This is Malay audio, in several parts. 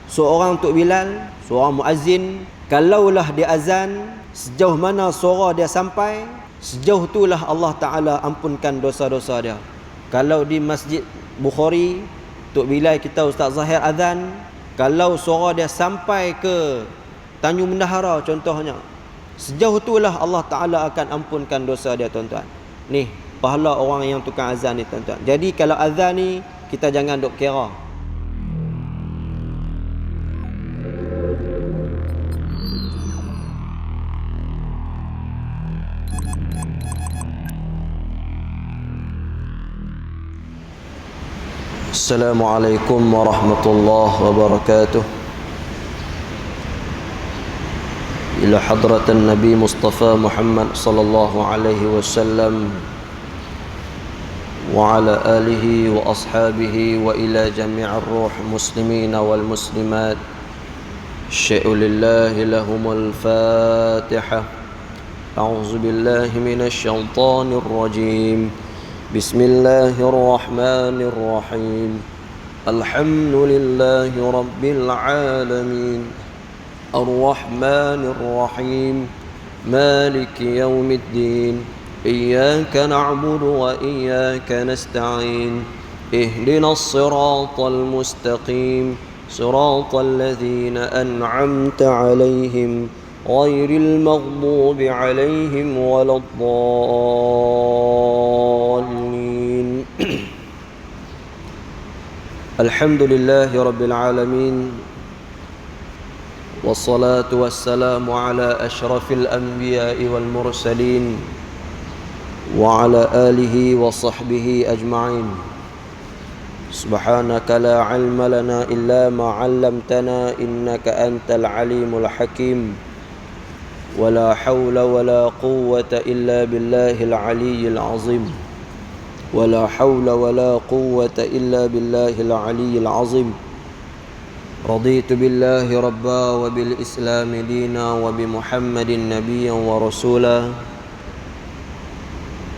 seorang Tok Bilal, seorang muazzin, kalaulah dia azan, sejauh mana suara dia sampai, sejauh itulah Allah Ta'ala ampunkan dosa-dosa dia. Kalau di Masjid Bukhari, Tok Bilal kita Ustaz Zahir azan, kalau suara dia sampai ke Tanjung Bendahara contohnya, sejauh itulah Allah Ta'ala akan ampunkan dosa dia, tuan-tuan. Ni pahala orang yang tukang azan ni, tuan-tuan. Jadi kalau azan ni kita jangan duk kira. Assalamualaikum warahmatullahi wabarakatuh. إلى حضرة النبي مصطفى محمد صلى الله عليه وسلم وعلى آله وأصحابه وإلى جميع الروح مسلمين والمسلمات الشيء لله لهم الفاتحة. أعوذ بالله من الشيطان الرجيم. بسم الله الرحمن الرحيم. الحمد لله رب العالمين الرحمن الرحيم مالك يوم الدين إياك نعبد وإياك نستعين اهدنا الصراط المستقيم صراط الذين أنعمت عليهم غير المغضوب عليهم ولا الضالين. الحمد لله رب العالمين والصلاة والسلام على أشرف الأنبياء والمرسلين وعلى آله وصحبه أجمعين. سبحانك لا علم لنا إلا ما علمتنا إنك أنت العليم الحكيم ولا حول ولا قوة إلا بالله العلي العظيم ولا حول ولا قوة إلا بالله العلي العظيم. رضيت بالله ربا وبالإسلام دينا وبمحمد نبيا ورسولا.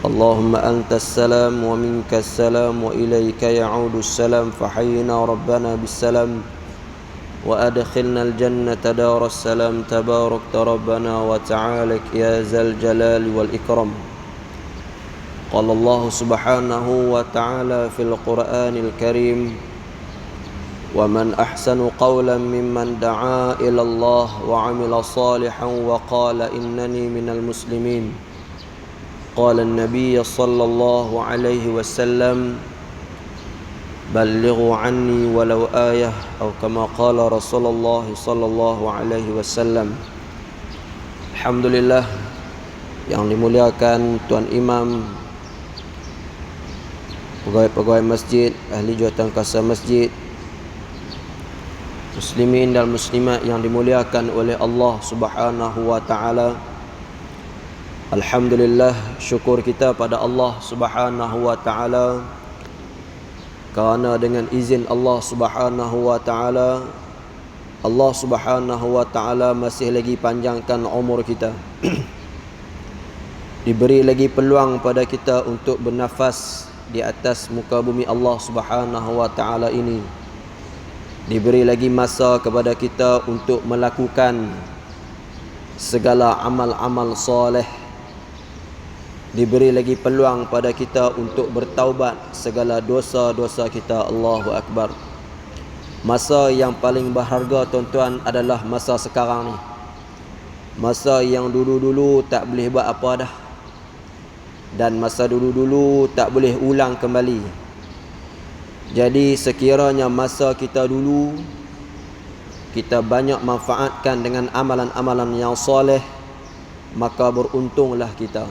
اللهم أنت السلام ومنك السلام وإليك يعود السلام فحينا ربنا بالسلام وأدخلنا الجنة دار السلام تبارك ربنا وتعالك يا ذا الجلال والإكرام. قال الله سبحانه وتعالى في القرآن الكريم ومن أحسن قولا ممن دعا إلى الله وعمل صالحا وقال إنني من المسلمين. قال النبي صلى الله عليه وسلم بلغوا عني ولو آية أو كما قال رسول الله صلى الله عليه وسلم. Alhamdulillah, yang dimuliakan Tuan Imam, pegawai-pegawai masjid, ahli jurutankuasa masjid, muslimin dan muslimat yang dimuliakan oleh Allah Subhanahu wa taala. Alhamdulillah, syukur kita pada Allah Subhanahu wa taala kerana dengan izin Allah Subhanahu wa taala, Allah Subhanahu wa taala masih lagi panjangkan umur kita. Diberi lagi peluang pada kita untuk bernafas di atas muka bumi Allah Subhanahu wa taala ini. Diberi lagi masa kepada kita untuk melakukan segala amal-amal soleh. Diberi lagi peluang pada kita untuk bertaubat segala dosa-dosa kita. Allahu Akbar. Masa yang paling berharga, tuan-tuan, adalah masa sekarang ni. Masa yang dulu-dulu tak boleh buat apa dah, dan masa dulu-dulu tak boleh ulang kembali. Jadi sekiranya masa kita dulu kita banyak manfaatkan dengan amalan-amalan yang soleh, maka beruntunglah kita.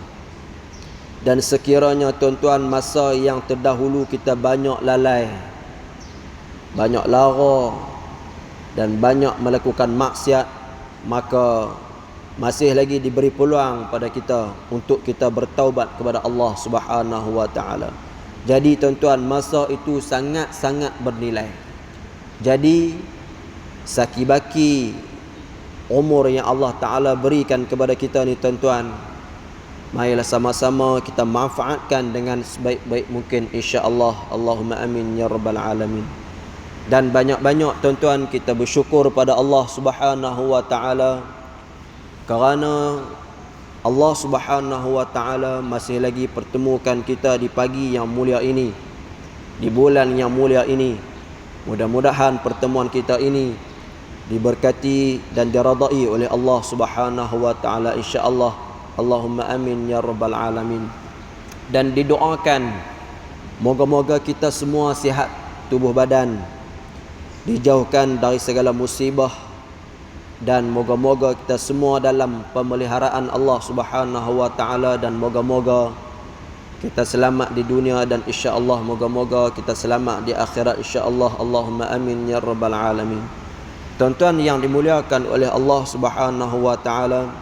Dan sekiranya, tuan-tuan, masa yang terdahulu kita banyak lalai, banyak lara dan banyak melakukan maksiat, maka masih lagi diberi peluang pada kita untuk kita bertaubat kepada Allah Subhanahu wa taala. Jadi, tuan-tuan, masa itu sangat-sangat bernilai. Jadi, saki-baki umur yang Allah Ta'ala berikan kepada kita ni, tuan-tuan, marilah sama-sama kita manfaatkan dengan sebaik-baik mungkin, insya-Allah. Allahumma amin ya rabbal alamin. Dan banyak-banyak tuan-tuan kita bersyukur pada Allah Subhanahu wa taala kerana Allah Subhanahu wa taala masih lagi pertemukan kita di pagi yang mulia ini, di bulan yang mulia ini. Mudah-mudahan pertemuan kita ini diberkati dan diradai oleh Allah Subhanahu wa taala insya-Allah. Allahumma amin ya rabbal alamin. Dan didoakan moga-moga kita semua sihat tubuh badan, dijauhkan dari segala musibah, dan moga-moga kita semua dalam pemeliharaan Allah Subhanahu wa taala, dan moga-moga kita selamat di dunia dan insya-Allah moga-moga kita selamat di akhirat insya-Allah. Allahumma amin ya rabbal alamin. Tuan-tuan yang dimuliakan oleh Allah Subhanahu wa taala,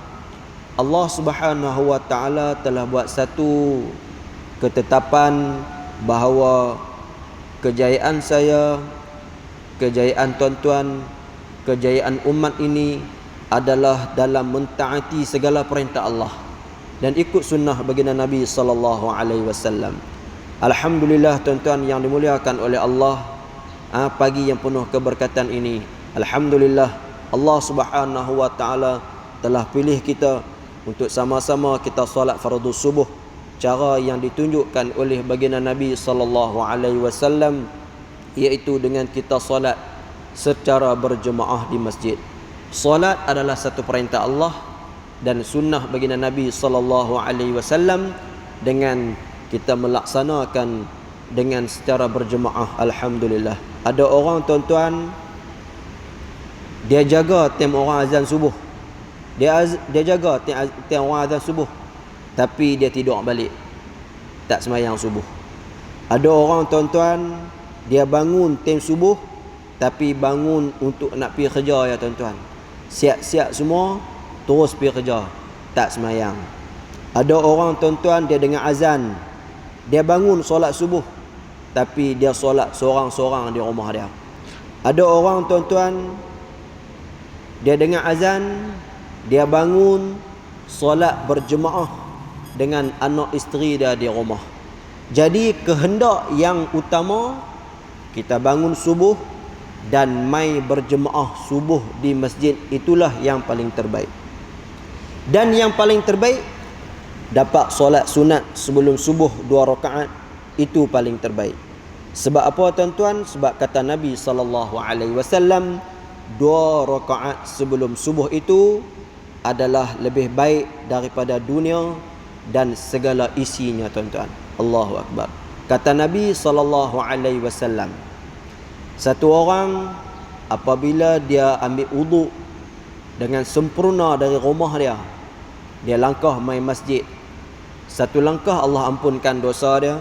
Allah Subhanahu wa taala telah buat satu ketetapan bahawa kejayaan saya, kejayaan tuan-tuan, kejayaan umat ini adalah dalam mentaati segala perintah Allah dan ikut sunnah baginda Nabi sallallahu alaihi wasallam. Alhamdulillah tuan-tuan yang dimuliakan oleh Allah, pagi yang penuh keberkatan ini, alhamdulillah Allah Subhanahu wa taala telah pilih kita untuk sama-sama kita solat fardu subuh cara yang ditunjukkan oleh baginda Nabi sallallahu alaihi wasallam, iaitu dengan kita solat secara berjemaah di masjid. Solat adalah satu perintah Allah dan sunnah baginda Nabi sallallahu alaihi wasallam dengan kita melaksanakan dengan secara berjemaah. Alhamdulillah. Ada orang tuan-tuan dia jaga time orang azan subuh. Dia jaga time orang azan subuh, tapi dia tidur balik, tak sembahyang subuh. Ada orang tuan-tuan dia bangun time subuh, tapi bangun untuk nak pergi kerja ya tuan-tuan. Siap-siap semua, terus pergi kerja, tak sembahyang. Ada orang tuan-tuan dia dengar azan, dia bangun solat subuh, tapi dia solat seorang-seorang di rumah dia. Ada orang tuan-tuan dia dengar azan, dia bangun solat berjemaah dengan anak isteri dia di rumah. Jadi kehendak yang utama kita bangun subuh dan mai berjemaah subuh di masjid, itulah yang paling terbaik. Dan yang paling terbaik dapat solat sunat sebelum subuh 2 rakaat, itu paling terbaik. Sebab apa tuan-tuan? Sebab kata Nabi sallallahu alaihi wasallam, 2 rakaat sebelum subuh itu adalah lebih baik daripada dunia dan segala isinya tuan-tuan. Allahu akbar. Kata Nabi sallallahu alaihi wasallam, satu orang apabila dia ambil wuduk dengan sempurna dari rumah dia, dia langkah mai masjid, satu langkah Allah ampunkan dosa dia,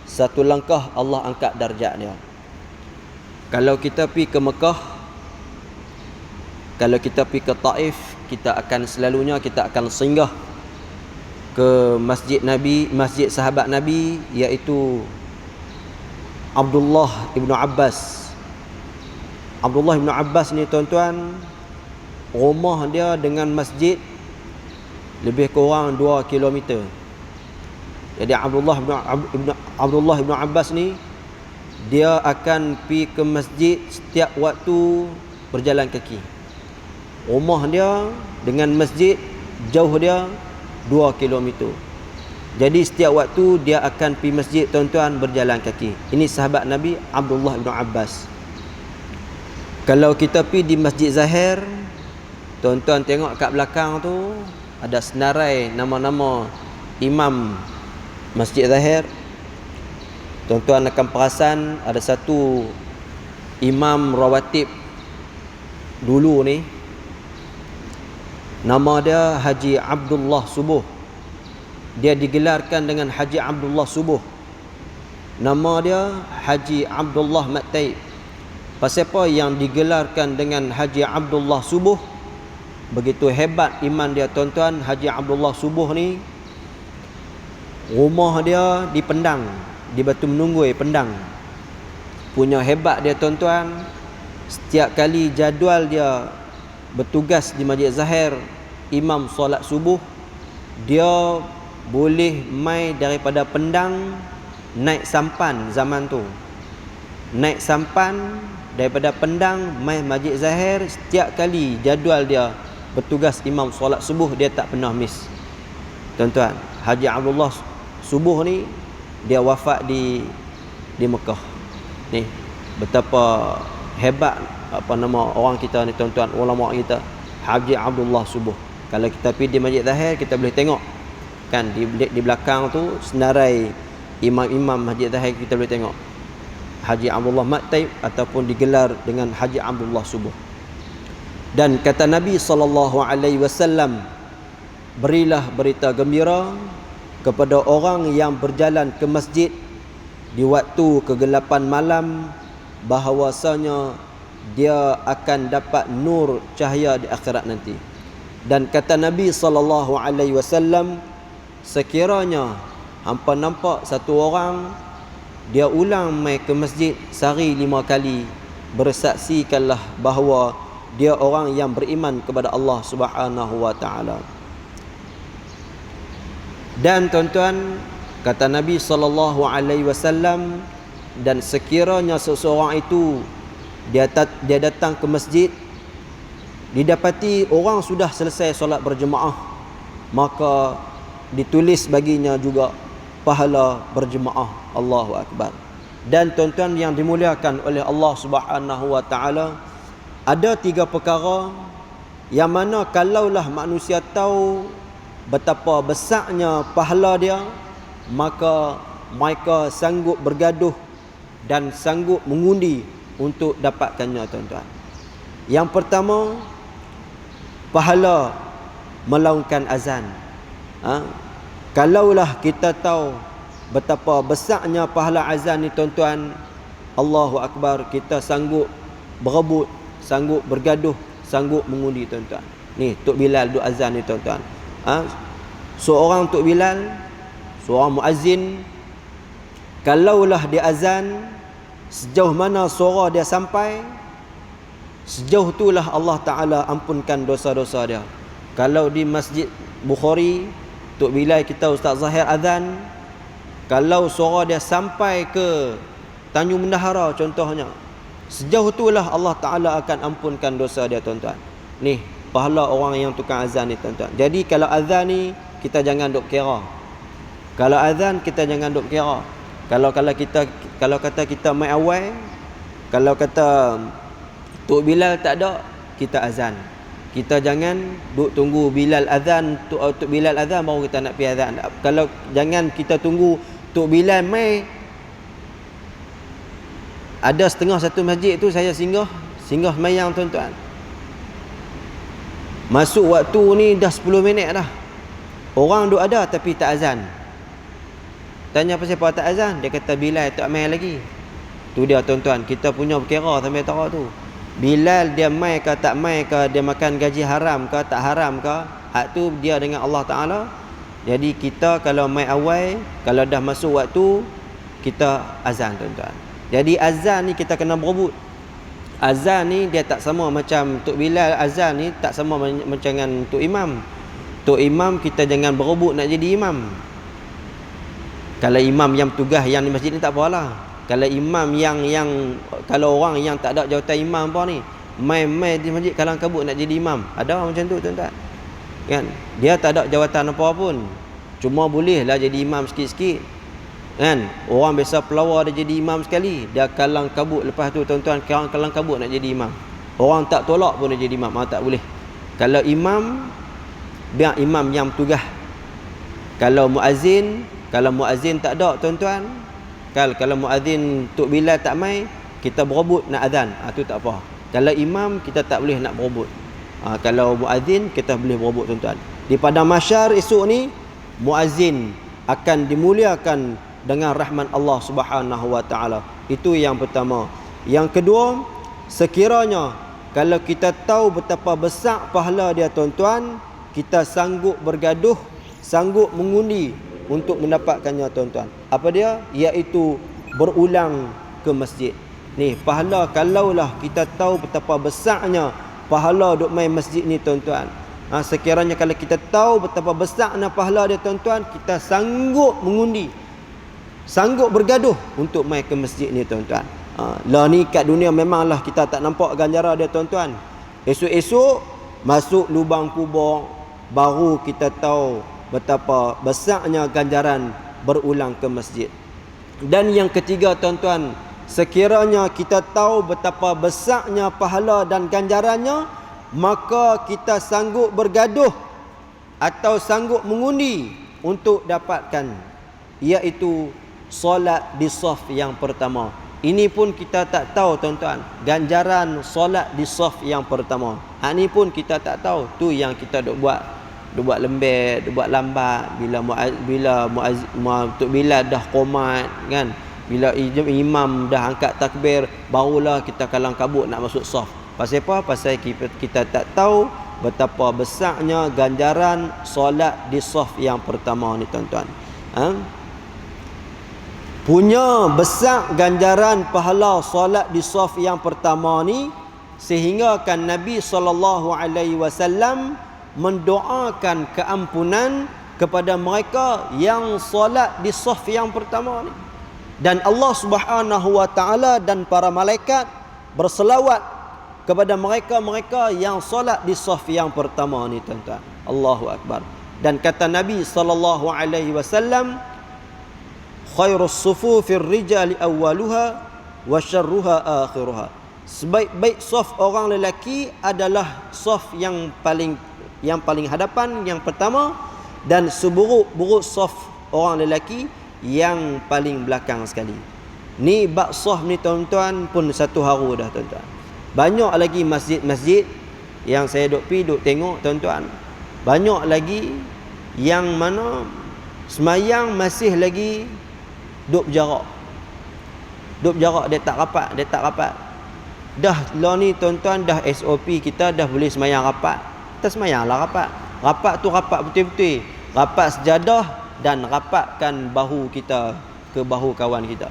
satu langkah Allah angkat darjat dia. Kalau kita pergi ke Mekah, kalau kita pergi ke Taif, kita akan selalunya kita akan singgah ke masjid Nabi, masjid sahabat Nabi, iaitu Abdullah ibnu Abbas. Abdullah ibnu Abbas ni tuan-tuan, rumah dia dengan masjid lebih kurang 2 km. Jadi Abdullah ibnu Abbas ni dia akan pergi ke masjid setiap waktu berjalan kaki. Rumah dia dengan masjid jauh dia 2 km. Jadi setiap waktu dia akan pergi masjid tuan-tuan berjalan kaki. Ini sahabat Nabi Abdullah ibn Abbas. Kalau kita pergi di Masjid Zahir, tuan-tuan tengok kat belakang tu ada senarai nama-nama imam Masjid Zahir. Tuan-tuan akan perasan ada satu imam rawatib dulu ni, nama dia Haji Abdullah Subuh. Dia digelarkan dengan Haji Abdullah Subuh. Nama dia Haji Abdullah Mat Taib. Pasal apa yang digelarkan dengan Haji Abdullah Subuh? Begitu hebat iman dia tuan-tuan. Haji Abdullah Subuh ni, rumah dia di Pendang, di Batu Menunggui, Pendang. Punya hebat dia tuan-tuan, setiap kali jadual dia bertugas di Masjid Zahir, imam solat subuh, dia boleh mai daripada Pendang naik sampan zaman tu. Naik sampan daripada Pendang mai Masjid Zahir, setiap kali jadual dia bertugas imam solat subuh, dia tak pernah miss. Tuan-tuan, Haji Abdullah subuh ni dia wafat di Mekah. Ni betapa hebat apa nama orang kita ni tuan-tuan, ulama kita, Haji Abdullah subuh. Kalau kita pergi di Masjid Zahir, kita boleh tengok kan di belakang tu senarai imam-imam Masjid Zahir, kita boleh tengok Haji Abdullah Maktaib ataupun digelar dengan Haji Abdullah subuh. Dan kata Nabi SAW, berilah berita gembira kepada orang yang berjalan ke masjid di waktu kegelapan malam, bahawasanya dia akan dapat nur cahaya di akhirat nanti. Dan kata Nabi SAW, sekiranya hampa nampak satu orang dia ulang mai ke masjid sehari 5 kali, bersaksikanlah bahawa dia orang yang beriman kepada Allah Subhanahu wa taala. Dan tuan-tuan, kata Nabi SAW, dan sekiranya seseorang itu dia datang ke masjid, didapati orang sudah selesai solat berjemaah, maka ditulis baginya juga pahala berjemaah. Allahu Akbar. Dan tuan-tuan yang dimuliakan oleh Allah Subhanahu wa taala, ada 3 perkara yang mana kalaulah manusia tahu betapa besarnya pahala dia, maka mereka sanggup bergaduh dan sanggup mengundi untuk dapatkannya tuan-tuan. Yang pertama, pahala melaungkan azan. Kalaulah kita tahu betapa besarnya pahala azan ni tuan-tuan, Allahu Akbar, kita sanggup berebut, sanggup bergaduh, sanggup mengundi tuan-tuan. Ni Tok Bilal duk azan ni tuan-tuan. Seorang Tok Bilal, seorang muazzin, kalaulah dia azan, sejauh mana suara dia sampai, sejauh itulah Allah Ta'ala ampunkan dosa-dosa dia. Kalau di Masjid Bukhari, Tok Bilal kita Ustaz Zahir azan, kalau suara dia sampai ke Tanjung Bendahara contohnya, sejauh itulah Allah Ta'ala akan ampunkan dosa dia tuan-tuan. Ni pahala orang yang tukang azan ni tuan-tuan. Jadi kalau azan ni kita jangan duk kira. Kalau azan kita jangan duk kira. Kalau kata kita mai awal, kalau kata Tok Bilal tak ada, kita azan. Kita jangan duk tunggu Bilal azan, Tok Bilal azan baru kita nak pergi azan. Kalau jangan kita tunggu Tok Bilal mai. Ada setengah satu masjid tu saya singgah semayang tuan-tuan. Masuk waktu ni dah 10 minit dah. Orang duk ada tapi tak azan. Tanya pasal tak azan, dia kata Bilal tak mai lagi. Tu dia tuan-tuan, kita punya berkira sampai tahu tu. Bilal dia mai ke tak mai ke, dia makan gaji haram ke tak haram ke, hak tu dia dengan Allah Ta'ala. Jadi kita kalau mai awal, kalau dah masuk waktu, kita azan tuan-tuan. Jadi azan ni kita kena berebut. Azan ni dia tak sama macam Tok Bilal, azan ni tak sama macam dengan Tok Imam. Tok Imam kita jangan berebut nak jadi imam. Kalau imam yang tugas yang di masjid ni tak apalah. Kalau imam yang kalau orang yang tak ada jawatan imam apa ni, mai di masjid kalang kabut nak jadi imam. Ada macam tu tuan-tuan. Kan? Dia tak ada jawatan apa pun. Cuma bolehlah jadi imam sikit-sikit. Kan? Orang biasa pelawar dia jadi imam sekali, dia kalang kabut lepas tu tuan-tuan, kalang kabut nak jadi imam. Orang tak tolak pun dia jadi imam. Tak boleh. Kalau imam, biar imam yang tugas. Kalau muazzin tak ada tuan-tuan, kalau muazzin Tok Bilal tak mai, kita berebut nak azan, tu tak apa. Kalau imam kita tak boleh nak berebut. Kalau muazzin kita boleh berebut tuan-tuan. Di padang mahsyar esok ni, muazzin akan dimuliakan dengan rahmat Allah Subhanahu wa taala. Itu yang pertama. Yang kedua, sekiranya kalau kita tahu betapa besar pahala dia tuan-tuan, kita sanggup bergaduh, sanggup mengundi untuk mendapatkannya tuan-tuan. Apa dia? Iaitu berulang ke masjid. Ni pahala, kalaulah kita tahu betapa besarnya pahala duk main masjid ni tuan-tuan. Sekiranya kalau kita tahu betapa besarnya pahala dia tuan-tuan, kita sanggup mengundi, sanggup bergaduh untuk main ke masjid ni tuan-tuan. Lah ni kat dunia memanglah kita tak nampak ganjaran dia tuan-tuan. Esok-esok masuk lubang kubur, baru kita tahu betapa besarnya ganjaran berulang ke masjid. Dan yang ketiga tuan-tuan, sekiranya kita tahu betapa besarnya pahala dan ganjarannya, maka kita sanggup bergaduh atau sanggup mengundi untuk dapatkan, iaitu solat di saf yang pertama. Ini pun kita tak tahu tuan-tuan, ganjaran solat di saf yang pertama. Hak ni pun kita tak tahu. Tu yang kita duk buat lembek, duk buat lambat. Bila Tok Bilal dah qomat kan, bila imam dah angkat takbir, barulah kita kalang kabut nak masuk saf. Pasal apa? Pasal kita tak tahu betapa besarnya ganjaran solat di saf yang pertama ni tuan-tuan. Punya besar ganjaran pahala solat di saf yang pertama ni, sehingga kan Nabi SAW mendoakan keampunan kepada mereka yang solat di saf yang pertama ni. Dan Allah Subhanahu wa taala dan para malaikat berselawat kepada mereka-mereka yang solat di saf yang pertama ni tuan-tuan. Allahu akbar. Dan kata Nabi SAW, khairus sufufir rijali awwaluha wa syarruha akhiruha. Sebaik-baik saf orang lelaki adalah saf yang paling hadapan, yang pertama, dan seburuk-buruk saf orang lelaki yang paling belakang sekali. Ni bab saf ni tuan-tuan pun satu haru dah tuan-tuan. Banyak lagi masjid-masjid yang saya duk tengok tuan-tuan. Banyak lagi yang mana semayang masih lagi duk berjarak. Dia tak rapat. Dah lah ni tuan-tuan, dah SOP kita dah boleh semayang rapat. Kita semayanglah rapat. Rapat tu rapat betul-betul. Rapat sejadah dan rapatkan bahu kita ke bahu kawan kita.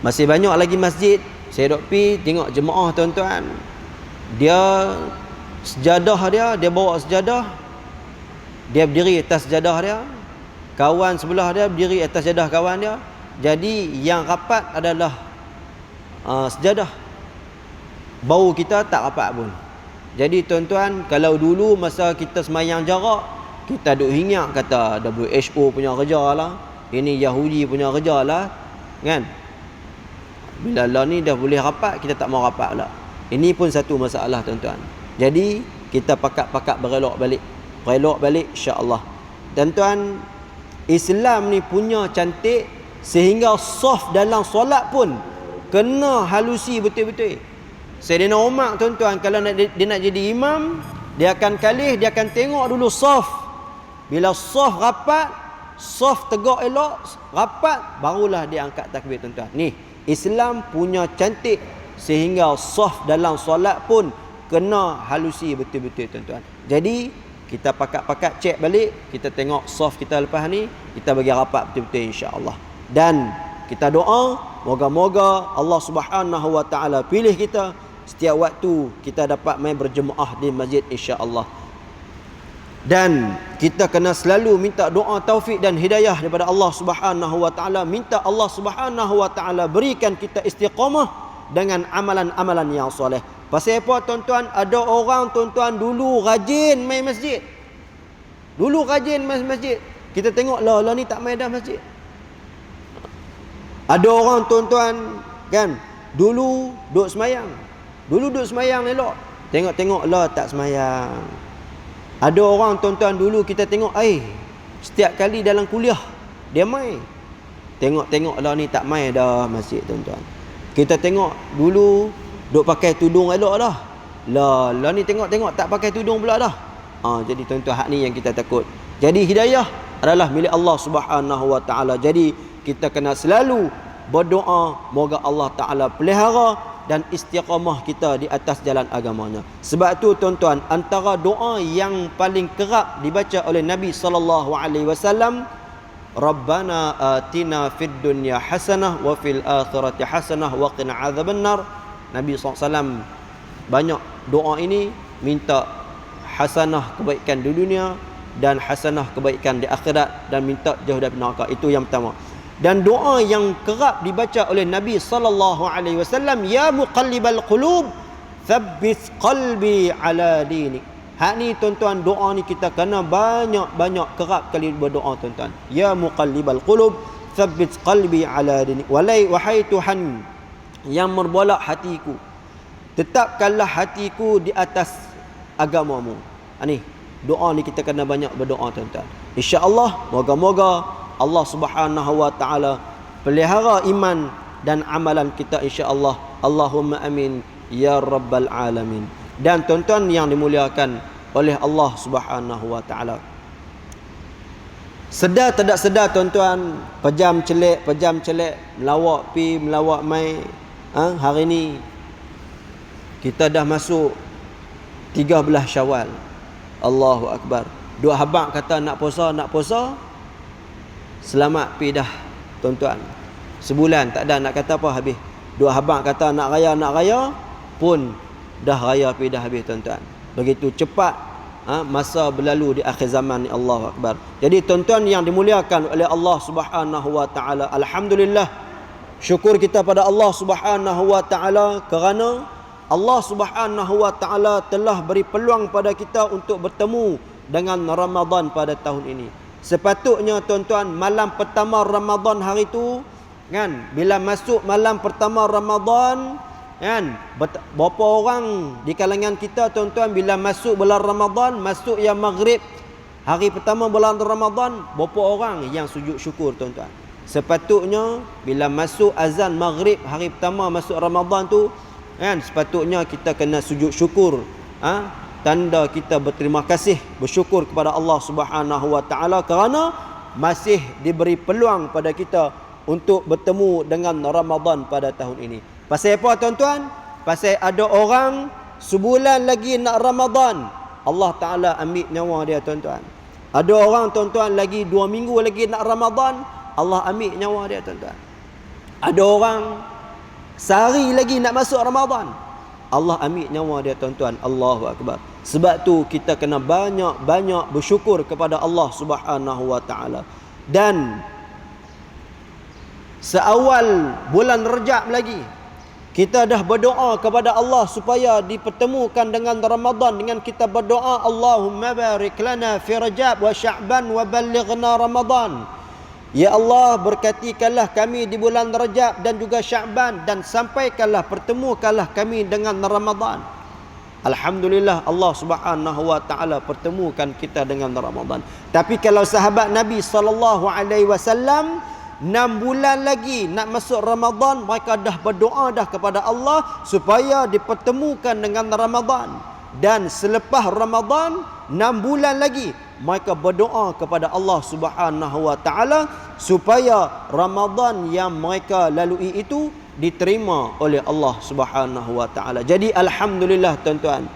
Masih banyak lagi masjid saya duk tengok jemaah tuan-tuan. Dia bawa sejadah. Dia berdiri atas sejadah dia. Kawan sebelah dia berdiri atas sejadah kawan dia. Jadi yang rapat adalah sejadah. Bau kita tak rapat pun. Jadi tuan-tuan, kalau dulu masa kita semayang jarak, kita duk hinyak kata WHO punya kerja lah, ini Yahudi punya kerja lah, kan? Bila lah ni dah boleh rapat, kita tak mau rapat pula. Ini pun satu masalah tuan-tuan. Jadi kita pakat-pakat berelok balik insya-Allah. Tuan-tuan, Islam ni punya cantik sehingga saf dalam solat pun kena halusi betul-betul. Sayyidina Umar tuan-tuan, kalau dia nak jadi imam, dia akan dia akan tengok dulu saf. Bila saf rapat, saf tegak elok, rapat, barulah dia angkat takbir tuan-tuan. Ni Islam punya cantik sehingga saf dalam solat pun kena halusi betul-betul tuan-tuan. Jadi kita pakat-pakat cek balik, kita tengok saf kita lepas ni, kita bagi rapat betul-betul insya-Allah. Dan kita doa moga-moga Allah Subhanahu wa taala pilih kita setiap waktu kita dapat main berjemaah di masjid insya-Allah. Dan kita kena selalu minta doa taufik dan hidayah daripada Allah Subhanahu wa taala, minta Allah Subhanahu wa taala berikan kita istiqamah dengan amalan-amalan yang soleh. Pasal apa tuan-tuan? Ada orang tuan-tuan dulu rajin main masjid. Kita tengok lah ni tak main dah masjid. Ada orang tuan-tuan kan, dulu duduk semayang elok. Tengok lah tak semayang. Ada orang tuan-tuan dulu kita tengok setiap kali dalam kuliah dia main. Tengok lah ni tak main dah masjid tuan-tuan. Kita tengok dulu duk pakai tudung elok dah. Lah ni tengok tak pakai tudung pula dah. Jadi tuan-tuan, hak ni yang kita takut. Jadi hidayah adalah milik Allah Subhanahu wa taala. Jadi kita kena selalu berdoa moga Allah taala pelihara dan istiqamah kita di atas jalan agamanya. Sebab tu tuan-tuan, antara doa yang paling kerap dibaca oleh Nabi sallallahu alaihi wasallam, Rabbana atina fid dunya hasanah wa fil akhirati hasanah wa qina adzabannar. Nabi SAW banyak doa ini, minta hasanah kebaikan di dunia dan hasanah kebaikan di akhirat, dan minta jauh dari neraka. Itu yang pertama. Dan doa yang kerap dibaca oleh Nabi sallallahu alaihi wasallam, ya muqallibal qulub thabbit qalbi ala dinik. Hak ni tuan-tuan, doa ni kita kena banyak-banyak kerap kali berdoa tuan-tuan. Ya muqallibal qulub thabbit qalbi ala dinik. Wahai Tuhan yang membolak hatiku, tetapkanlah hatiku di atas agamamu. Ni doa ni kita kena banyak berdoa tuan-tuan. Insya-Allah moga-moga Allah Subhanahu wa taala pelihara iman dan amalan kita insya-Allah. Allahumma amin ya rabbal alamin. Dan tuan-tuan yang dimuliakan oleh Allah Subhanahu wa taala, sedar tidak sedar tuan-tuan, pejam celik melawak pi melawak mai, hari ni kita dah masuk 13 Syawal. Allahu akbar. Dua habaq kata nak puasa, selamat pi dah tuan-tuan. Sebulan tak ada nak kata apa habis. Dua habaq kata nak raya pun dah raya pi dah habis tuan-tuan. Begitu cepat masa berlalu di akhir zaman ni. Allahu akbar. Jadi tuan-tuan yang dimuliakan oleh Allah Subhanahu wa taala, alhamdulillah, syukur kita pada Allah Subhanahu wa taala kerana Allah Subhanahu wa taala telah beri peluang pada kita untuk bertemu dengan Ramadan pada tahun ini. Sepatutnya tuan-tuan, malam pertama Ramadan hari tu kan, bila masuk malam pertama Ramadan kan, berapa orang di kalangan kita tuan-tuan, bila masuk bulan Ramadan, masuk yang maghrib hari pertama bulan Ramadan, berapa orang yang sujud syukur tuan-tuan? Sepatutnya bila masuk azan maghrib hari pertama masuk Ramadan tu kan, sepatutnya kita kena sujud syukur, tanda kita berterima kasih, bersyukur kepada Allah Subhanahu wa taala kerana masih diberi peluang pada kita untuk bertemu dengan Ramadan pada tahun ini. Pasal apa tuan-tuan? Pasal ada orang sebulan lagi nak Ramadan, Allah Taala ambil nyawa dia tuan-tuan. Ada orang tuan-tuan lagi 2 minggu lagi nak Ramadan, Allah ambil nyawa dia tuan-tuan. Ada orang sehari lagi nak masuk Ramadan, Allah ambil nyawa dia tuan-tuan. Allahu akbar. Sebab tu kita kena banyak-banyak bersyukur kepada Allah Subhanahu wa taala. Dan seawal bulan Rajab lagi, kita dah berdoa kepada Allah supaya dipertemukan dengan Ramadan dengan kita berdoa, Allahumma barik lana fi Rajab wa Sya'ban wa ballighna Ramadan. Ya Allah, berkatikanlah kami di bulan Rajab dan juga Sya'ban, dan sampaikanlah, pertemukanlah kami dengan Ramadan. Alhamdulillah, Allah Subhanahu wa taala pertemukan kita dengan Ramadan. Tapi kalau sahabat Nabi sallallahu alaihi wasallam 6 bulan lagi nak masuk Ramadan, mereka dah berdoa dah kepada Allah supaya dipertemukan dengan Ramadan. Dan selepas Ramadan 6 bulan lagi mereka berdoa kepada Allah Subhanahu wa taala supaya Ramadan yang mereka lalui itu diterima oleh Allah Subhanahu wa taala. Jadi alhamdulillah tuan-tuan,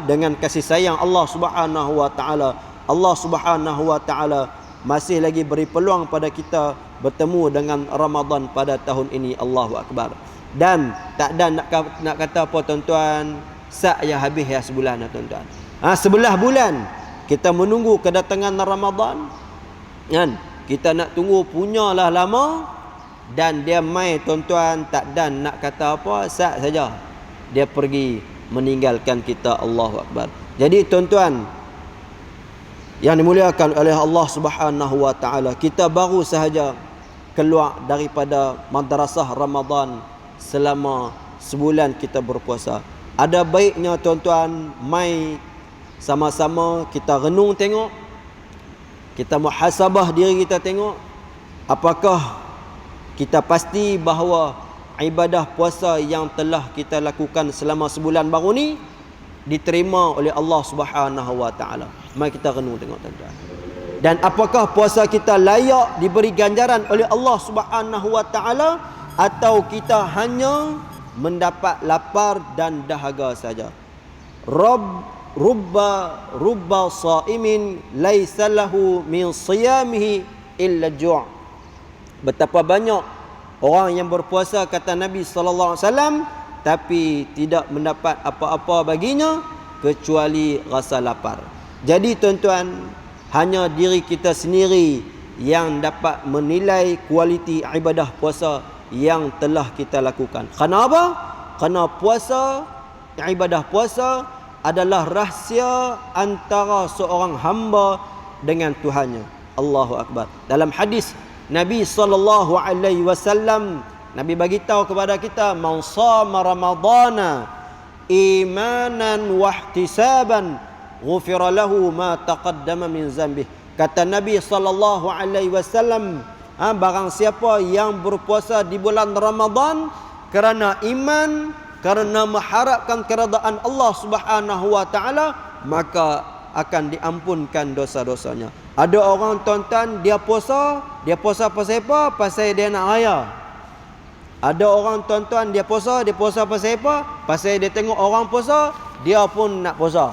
dengan kasih sayang Allah Subhanahu wa taala, Allah Subhanahu wa taala masih lagi beri peluang pada kita bertemu dengan Ramadan pada tahun ini. Allahu akbar. Dan tak ada nak kata apa tuan-tuan, sak ya habis ya sebulan dah tuan-tuan. 11 bulan kita menunggu kedatangan Ramadan kan. Kita nak tunggu punyalah lama, dan dia mai tuan-tuan, tak dan nak kata apa, sak saja dia pergi meninggalkan kita. Allahu akbar. Jadi tuan-tuan yang dimuliakan oleh Allah Subhanahu wa taala, kita baru sahaja keluar daripada madrasah Ramadan selama sebulan kita berpuasa. Ada baiknya tuan-tuan mai sama-sama kita renung tengok, kita muhasabah diri kita tengok, apakah kita pasti bahawa ibadah puasa yang telah kita lakukan selama sebulan baru ni diterima oleh Allah Subhanahu wa taala. Mari kita renung tengok tuan-tuan. Dan apakah puasa kita layak diberi ganjaran oleh Allah Subhanahu wa taala, atau kita hanya mendapat lapar dan dahaga saja. Rubba saimin laisa lahu min siyamihi illa ju'. Betapa banyak orang yang berpuasa, kata Nabi sallallahu alaihi wasallam, tapi tidak mendapat apa-apa baginya kecuali rasa lapar. Jadi tuan-tuan, hanya diri kita sendiri yang dapat menilai kualiti ibadah puasa yang telah kita lakukan. Kerana apa? Kerana puasa, ibadah puasa adalah rahsia antara seorang hamba dengan Tuhannya. Allahu Akbar. Dalam hadis Nabi SAW, Nabi bagi tahu kepada kita, man shama ramadhana imanan wa ihtisaban ghufira lahu ma taqaddama min zambih. Kata Nabi SAW, barang siapa yang berpuasa di bulan Ramadan kerana iman, kerana mengharapkan keredaan Allah Subhanahu wa taala, maka akan diampunkan dosa-dosanya. Ada orang tuan-tuan dia puasa pasal apa? Pasal dia nak raya. Ada orang tuan-tuan dia puasa pasal apa? Pasal dia tengok orang puasa, dia pun nak puasa.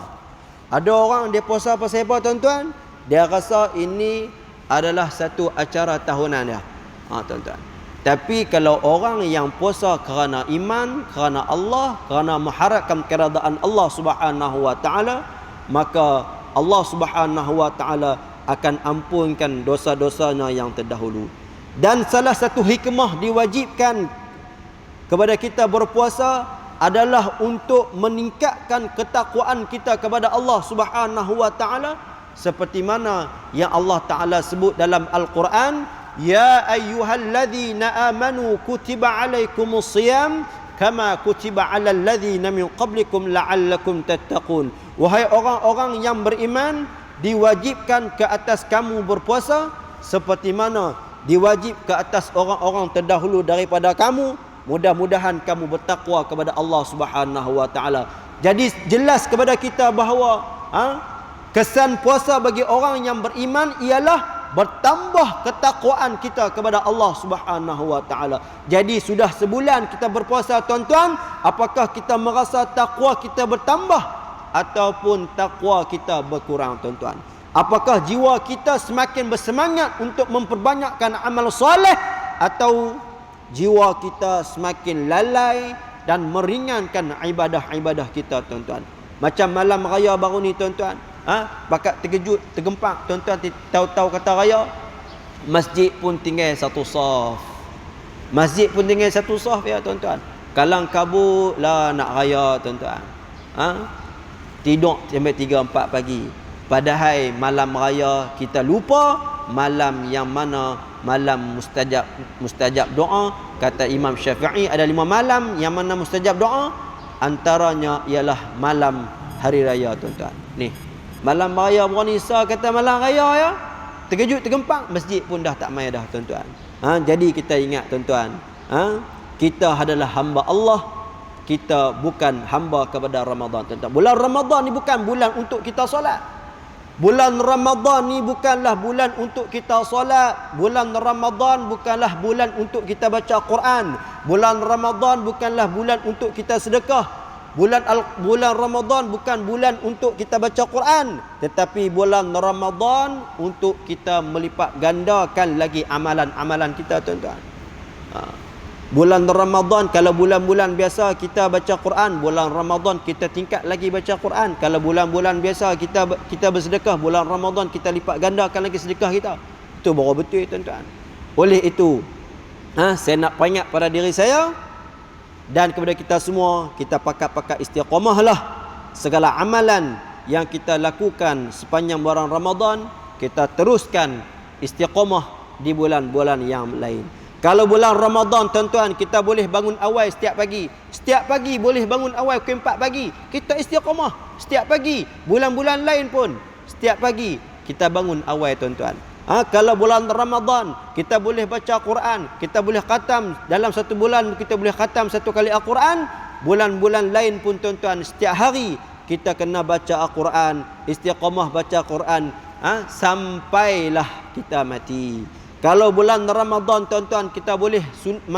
Ada orang dia puasa pasal apa tuan-tuan? Dia rasa ini adalah satu acara tahunan dia. Tuan-tuan. Tapi kalau orang yang puasa kerana iman, kerana Allah, kerana mengharapkan keredaan Allah Subhanahu wa taala, maka Allah Subhanahu wa taala akan ampunkan dosa-dosanya yang terdahulu. Dan salah satu hikmah diwajibkan kepada kita berpuasa adalah untuk meningkatkan ketakwaan kita kepada Allah Subhanahu wa taala, seperti mana yang Allah Taala sebut dalam Al-Quran, ya ayyuhalladzina amanu kutiba alaikumus shiyam kama kutiba alal ladzina min qablikum la'allakum tattaqun. Wahai orang-orang yang beriman, diwajibkan ke atas kamu berpuasa seperti mana diwajib ke atas orang-orang terdahulu daripada kamu, mudah-mudahan kamu bertakwa kepada Allah Subhanahu wa taala. Jadi jelas kepada kita bahawa kesan puasa bagi orang yang beriman ialah bertambah ketakwaan kita kepada Allah Subhanahu wa taala. Jadi sudah sebulan kita berpuasa tuan-tuan, apakah kita merasa takwa kita bertambah ataupun takwa kita berkurang tuan-tuan? Apakah jiwa kita semakin bersemangat untuk memperbanyakkan amal soleh, atau jiwa kita semakin lalai dan meringankan ibadah-ibadah kita tuan-tuan? Macam malam raya baru ni tuan-tuan, bakat terkejut, tergempak tuan-tuan, tahu-tahu kata raya, masjid pun tinggal satu saf. Masjid pun tinggal satu saf ya tuan-tuan. Kalang kabut lah nak raya tuan-tuan. Tidur sampai 3-4 pagi. Padahal malam raya kita lupa malam yang mana malam mustajab doa. Kata Imam Syafi'i ada 5 malam yang mana mustajab doa, antaranya ialah malam hari raya tuan-tuan. Ni malam raya Buranisa kata malam raya ya, terkejut tergempak, masjid pun dah tak main dah tuan-tuan. Jadi kita ingat tuan-tuan, kita adalah hamba Allah, kita bukan hamba kepada Ramadan tuan-tuan. Bulan Ramadan ni bukan bulan untuk kita solat. Bulan Ramadan ni bukanlah bulan untuk kita solat. Bulan Ramadan bukanlah bulan untuk kita baca Quran. Bulan Ramadan bukanlah bulan untuk kita sedekah. Bulan Ramadan bukan bulan untuk kita baca Quran, tetapi bulan Ramadan untuk kita melipat gandakan lagi amalan-amalan kita tuan-tuan. Bulan Ramadan, kalau bulan-bulan biasa kita baca Quran, bulan Ramadan kita tingkat lagi baca Quran. Kalau bulan-bulan biasa kita bersedekah, bulan Ramadan kita lipat gandakan lagi sedekah kita. Itu baru betul tuan-tuan. Oleh itu, saya nak peringat pada diri saya dan kepada kita semua, kita pakat-pakat istiqamahlah. Segala amalan yang kita lakukan sepanjang bulan Ramadan, kita teruskan istiqamah di bulan-bulan yang lain. Kalau bulan Ramadan tuan-tuan, kita boleh bangun awal setiap pagi. Setiap pagi boleh bangun awal pukul 4 pagi. Kita istiqamah setiap pagi. Bulan-bulan lain pun setiap pagi kita bangun awal tuan-tuan. Kalau bulan Ramadan kita boleh baca Quran, kita boleh khatam dalam satu bulan, kita boleh khatam 1 kali Al-Quran. Bulan-bulan lain pun tuan-tuan, setiap hari kita kena baca Al-Quran, istiqamah baca Quran, sampailah kita mati. Kalau bulan Ramadan tuan-tuan, kita boleh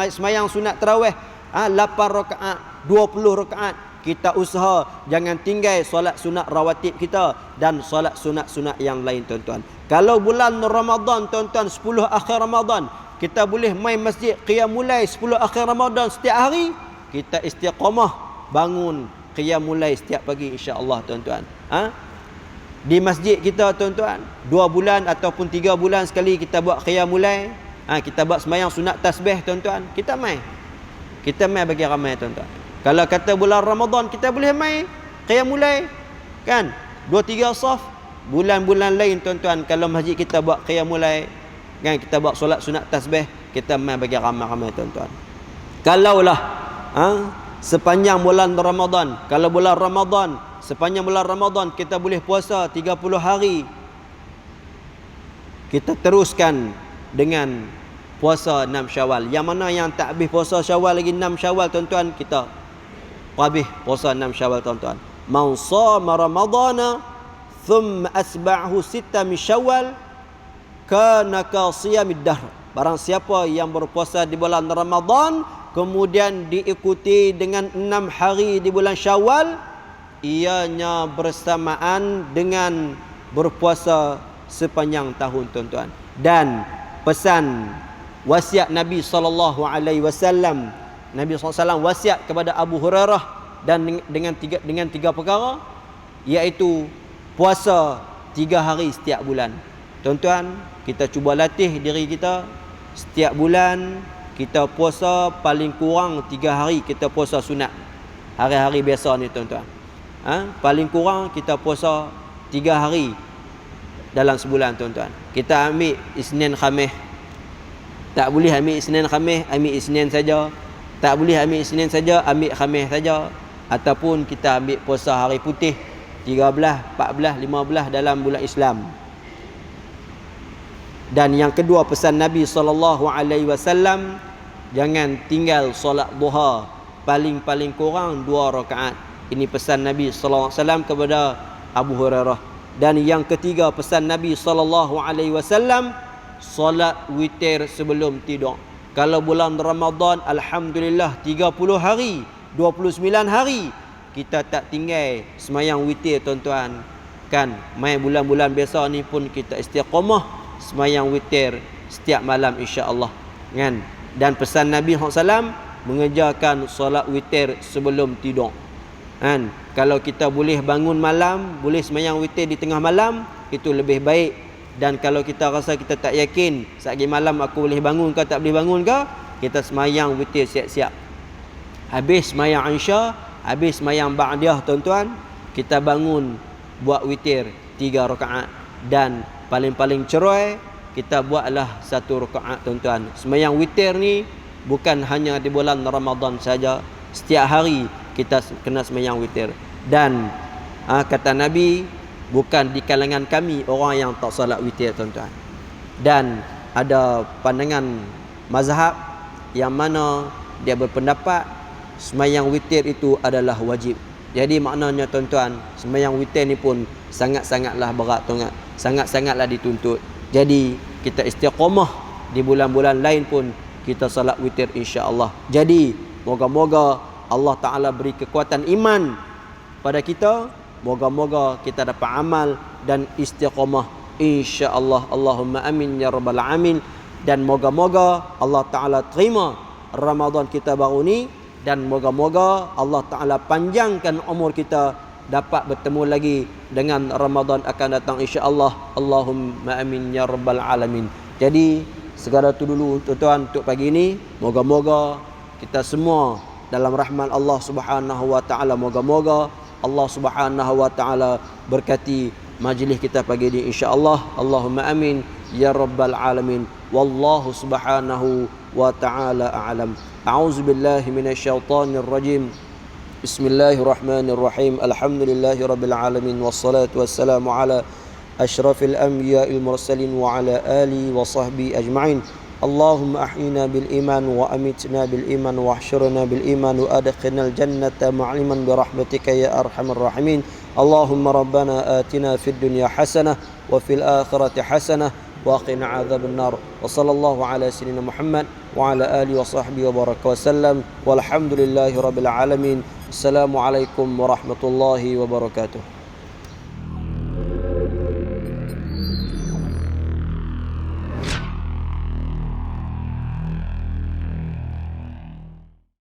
semayang sunat tarawih 8 rakaat, 20 rakaat. Kita usaha jangan tinggal solat sunat rawatib kita dan solat sunat-sunat yang lain tuan-tuan. Kalau bulan Ramadan tuan-tuan, 10 akhir Ramadan, kita boleh main masjid qiyamul lail 10 akhir Ramadan setiap hari. Kita istiqamah bangun qiyamul lail setiap pagi insya-Allah tuan-tuan. di masjid kita tuan-tuan, 2 bulan ataupun 3 bulan sekali kita buat qiyamul lail. Kita buat sembahyang sunat tasbih tuan-tuan. Kita mai bagi ramai tuan-tuan. Kalau kata bulan Ramadan kita boleh mai qiyamul lail kan, 2-3 saf. Bulan-bulan lain tuan-tuan, kalau masjid kita buat qiyamul lail kan, kita buat solat sunat tasbih, kita mai bagi ramai-ramai tuan-tuan. Kalaulah sepanjang bulan Ramadan, kalau bulan Ramadan, sepanjang bulan Ramadan kita boleh puasa 30 hari, kita teruskan dengan puasa 6 Syawal. Yang mana yang tak habis puasa Syawal lagi 6 Syawal tuan-tuan, kita habis puasa 6 Syawal tuan-tuan. Man shama Ramadana thumma asba'ahu 6 min Syawal kana ka siyamid dahr. Barang siapa yang berpuasa di bulan Ramadan kemudian diikuti dengan 6 hari di bulan Syawal, ianya bersamaan dengan berpuasa sepanjang tahun tuan-tuan. Dan pesan wasiat Nabi sallallahu alaihi wasallam, Nabi SAW wasiat kepada Abu Hurairah dan dengan tiga perkara, iaitu puasa 3 hari setiap bulan. Tuan-tuan, kita cuba latih diri kita, setiap bulan kita puasa paling kurang 3 hari kita puasa sunat. Hari-hari biasa ni tuan-tuan. Paling kurang kita puasa 3 hari dalam sebulan tuan-tuan. Kita ambil Isnin Khamis. Tak boleh ambil Isnin Khamis, ambil Isnin saja. Tak boleh ambil Isnin saja, ambil Khamis saja. Ataupun kita ambil puasa hari putih 13, 14, 15 dalam bulan Islam. Dan yang kedua, pesan Nabi SAW, jangan tinggal solat duha paling-paling kurang 2 rakaat. Ini pesan Nabi SAW kepada Abu Hurairah. Dan yang ketiga, pesan Nabi SAW, solat witir sebelum tidur. Kalau bulan Ramadan, alhamdulillah 30 hari, 29 hari kita tak tinggal semayang witir tuan-tuan. Kan, mai bulan-bulan biasa ni pun kita istiqamah semayang witir setiap malam insya-Allah. Kan? Dan pesan Nabi SAW mengerjakan solat witir sebelum tidur. Kan? Kalau kita boleh bangun malam, boleh semayang witir di tengah malam, itu lebih baik. Dan kalau kita rasa kita tak yakin sehari malam aku boleh bangun ke tak boleh bangun ke, kita semayang witir siap-siap. Habis semayang Isya, habis semayang Ba'diyah tuan-tuan, kita bangun buat witir 3 rakaat. Dan paling-paling cerai, kita buatlah 1 rakaat tuan-tuan. Semayang witir ni bukan hanya di bulan Ramadan saja, setiap hari kita kena semayang witir. Dan kata Nabi, bukan di kalangan kami orang yang tak salat witir tuan-tuan. Dan ada pandangan mazhab yang mana dia berpendapat semayang witir itu adalah wajib. Jadi maknanya tuan-tuan, semayang witir ni pun sangat-sangatlah berat tuan-tuan, sangat-sangatlah dituntut. Jadi kita istiqamah di bulan-bulan lain pun kita salat witir insya-Allah. Jadi moga-moga Allah Ta'ala beri kekuatan iman pada kita. Moga-moga kita dapat amal dan istiqamah insya-Allah. Allahumma amin ya rabbal alamin. Dan moga-moga Allah Ta'ala terima Ramadan kita baru ni. Dan moga-moga Allah Ta'ala panjangkan umur kita dapat bertemu lagi dengan Ramadan akan datang insya-Allah. Allahumma amin ya rabbal alamin. Jadi segala tu dulu tuan-tuan untuk pagi ini. Moga-moga kita semua dalam rahmat Allah Subhanahu wa taala. Moga-moga Allah Subhanahu wa taala berkati majlis kita pagi ini insya-Allah. Allahumma amin ya rabbal alamin. Wallahu subhanahu wa taala a'lam. A'udzu billahi minasyaitonir rajim. Bismillahirrahmanirrahim. Alhamdulillahi rabbil alamin wassalatu wassalamu ala asyrafil anbiya'il mursalin wa ala alihi wa sahbihi ajma'in. اللهم أحينا بالإيمان وأمتنا بالإيمان واحشرنا بالإيمان وأدخلنا الجنة معلما برحمتك يا أرحم الراحمين. اللهم ربنا آتنا في الدنيا حسنة وفي الآخرة حسنة وقنا عذاب النار. وصلى الله على سيدنا محمد وعلى آله وصحبه وبارك وسلم والحمد لله رب العالمين. السلام عليكم ورحمة الله وبركاته.